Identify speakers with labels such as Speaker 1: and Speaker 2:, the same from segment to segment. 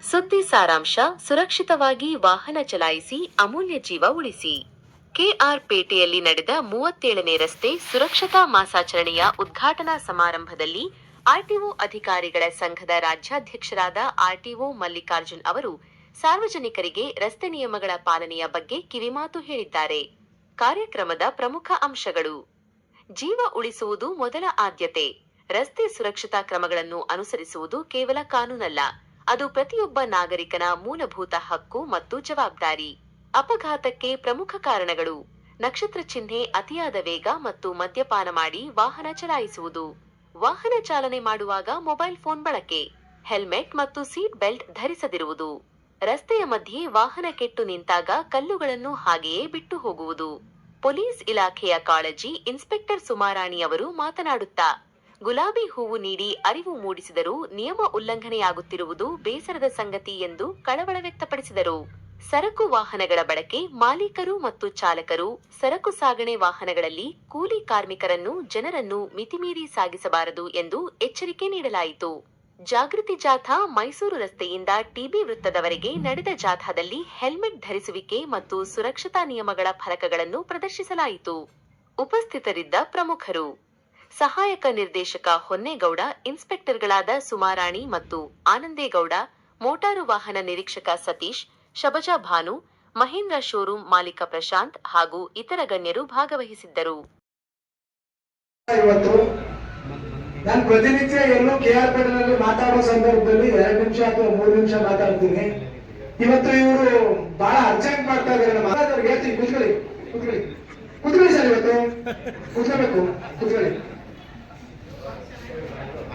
Speaker 1: ಸುದ್ದಿ ಸಾರಾಂಶ: ಸುರಕ್ಷಿತವಾಗಿ ವಾಹನ ಚಲಾಯಿಸಿ, ಅಮೂಲ್ಯ ಜೀವ ಉಳಿಸಿ. ಕೆಆರ್ ಪೇಟೆಯಲ್ಲಿ ನಡೆದ 37ನೇ ರಸ್ತೆ ಸುರಕ್ಷತಾ ಮಾಸಾಚರಣೆಯ ಉದ್ಘಾಟನಾ ಸಮಾರಂಭದಲ್ಲಿ ಆರ್ಟಿಒ ಅಧಿಕಾರಿಗಳ ಸಂಘದ ರಾಜ್ಯಾಧ್ಯಕ್ಷರಾದ ಆರ್ಟಿಒ ಮಲ್ಲಿಕಾರ್ಜುನ್ ಅವರು ಸಾರ್ವಜನಿಕರಿಗೆ ರಸ್ತೆ ನಿಯಮಗಳ ಪಾಲನೆಯ ಬಗ್ಗೆ ಕಿವಿಮಾತು ಹೇಳಿದ್ದಾರೆ. ಕಾರ್ಯಕ್ರಮದ ಪ್ರಮುಖ ಅಂಶಗಳು: ಜೀವ ಉಳಿಸುವುದು ಮೊದಲ ಆದ್ಯತೆ. ರಸ್ತೆ ಸುರಕ್ಷತಾ ಕ್ರಮಗಳನ್ನು ಅನುಸರಿಸುವುದು ಕೇವಲ ಕಾನೂನಲ್ಲ, ಅದು ಪ್ರತಿಯೊಬ್ಬ ನಾಗರಿಕನ ಮೂಲಭೂತ ಹಕ್ಕು ಮತ್ತು ಜವಾಬ್ದಾರಿ. ಅಪಘಾತಕ್ಕೆ ಪ್ರಮುಖ ಕಾರಣಗಳು: ನಕ್ಷತ್ರ ಚಿಹ್ನೆ, ಅತಿಯಾದ ವೇಗ ಮತ್ತು ಮದ್ಯಪಾನ ಮಾಡಿ ವಾಹನ ಚಲಾಯಿಸುವುದು. ವಾಹನ ಚಾಲನೆ ಮಾಡುವಾಗ ಮೊಬೈಲ್ ಫೋನ್ ಬಳಕೆ. ಹೆಲ್ಮೆಟ್ ಮತ್ತು ಸೀಟ್ ಬೆಲ್ಟ್ ಧರಿಸದಿರುವುದು. ರಸ್ತೆಯ ಮಧ್ಯೆ ವಾಹನ ಕೆಟ್ಟು ನಿಂತಾಗ ಕಲ್ಲುಗಳನ್ನು ಹಾಗೆಯೇ ಬಿಟ್ಟು ಹೋಗುವುದು. ಪೊಲೀಸ್ ಇಲಾಖೆಯ ಕಾಳಜಿ: ಇನ್ಸ್ಪೆಕ್ಟರ್ ಸುಮಾರಾಣಿ ಅವರು ಮಾತನಾಡುತ್ತಾ, ಗುಲಾಬಿ ಹೂವು ನೀಡಿ ಅರಿವು ಮೂಡಿಸಿದರೂ ನಿಯಮ ಉಲ್ಲಂಘನೆಯಾಗುತ್ತಿರುವುದು ಬೇಸರದ ಸಂಗತಿ ಎಂದು ಕಳವಳ ವ್ಯಕ್ತಪಡಿಸಿದರು. ಸರಕು ವಾಹನಗಳ ಬಳಕೆ: ಮಾಲೀಕರು ಮತ್ತು ಚಾಲಕರು ಸರಕು ಸಾಗಣೆ ವಾಹನಗಳಲ್ಲಿ ಕೂಲಿ ಕಾರ್ಮಿಕರನ್ನು, ಜನರನ್ನು ಮಿತಿಮೀರಿ ಸಾಗಿಸಬಾರದು ಎಂದು ಎಚ್ಚರಿಕೆ ನೀಡಲಾಯಿತು. ಜಾಗೃತಿ ಜಾಥಾ: ಮೈಸೂರು ರಸ್ತೆಯಿಂದ ಟಿಬಿ ವೃತ್ತದವರೆಗೆ ನಡೆದ ಜಾಥಾದಲ್ಲಿ ಹೆಲ್ಮೆಟ್ ಧರಿಸುವಿಕೆ ಮತ್ತು ಸುರಕ್ಷತಾ ನಿಯಮಗಳ ಫಲಕಗಳನ್ನು ಪ್ರದರ್ಶಿಸಲಾಯಿತು. ಉಪಸ್ಥಿತರಿದ್ದ ಪ್ರಮುಖರು: ಸಹಾಯಕ ನಿರ್ದೇಶಕ ಹೊನ್ನೇಗೌಡ, ಇನ್ಸ್ಪೆಕ್ಟರ್ಗಳಾದ ಸುಮಾರಾಣಿ ಮತ್ತು ಆನಂದೇಗೌಡ, ಮೋಟಾರು ವಾಹನ ನಿರೀಕ್ಷಕ ಸತೀಶ್, ಶಬಜಾ ಭಾನು, ಮಹೇಂದ್ರ ಶೋರೂಂ ಮಾಲೀಕ ಪ್ರಶಾಂತ್ ಹಾಗೂ ಇತರ ಗಣ್ಯರು ಭಾಗವಹಿಸಿದ್ದರು.
Speaker 2: ನಾನು ಪ್ರತಿನಿತ್ಯ ಎಲ್ಲೂ ಕೆಆರ್ ಪೇಟೆನಲ್ಲಿ ಮಾತಾಡೋ ಸಂದರ್ಭದಲ್ಲಿ 2 ನಿಮಿಷ ಅಥವಾ 3 ನಿಮಿಷ ಮಾತಾಡ್ತೀನಿ. ಇವತ್ತು ಇವರು ಬಹಳ ಅರ್ಜೆಂಟ್ ಮಾಡ್ತಾ ಇದ್ದಾರೆ. ಮಾತಾಡೋರಿಗೆ ಹೇಳ್ತೀನಿ, ಕೂತ್ಕೊಳ್ಳಿ ಕೂತ್ಕೊಳ್ಳಿ ಕೂತ್ಕೊಳ್ಳಿ ಸರ್, ಇವತ್ತು ಕೂತ್ಕೋಬೇಕು, ಕೂತ್ಕೊಳ್ಳಿ.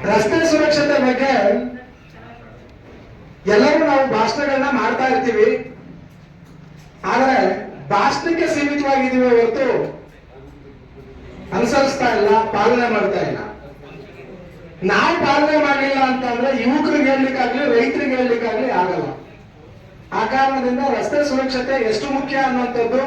Speaker 2: ರಸ್ತೆ ಸುರಕ್ಷತೆ ಬಗ್ಗೆ ಎಲ್ಲರೂ ನಾವು ಭಾಷಣಗಳನ್ನ ಮಾಡ್ತಾ ಇರ್ತೀವಿ, ಆದ್ರೆ ಭಾಷಣಕ್ಕೆ ಸೀಮಿತವಾಗಿದ್ದೀವಿ ಹೊರತು ಅನುಸರಿಸ್ತಾ ಇಲ್ಲ, ಪಾಲನೆ ಮಾಡ್ತಾ ಇಲ್ಲ. ನಾವು ಪಾಲನೆ ಮಾಡಲಿಲ್ಲ ಅಂತಂದ್ರೆ ಯುವಕರಿಗೆ ಹೇಳಲಿಕ್ಕಾಗ್ಲಿ, ರೈತರಿಗೆ ಹೇಳಲಿಕ್ಕಾಗ್ಲಿ ಆಗಲ್ಲ. ಆ ಕಾರಣದಿಂದ ರಸ್ತೆ ಸುರಕ್ಷತೆ ಎಷ್ಟು ಮುಖ್ಯ ಅನ್ನುವಂಥದ್ದು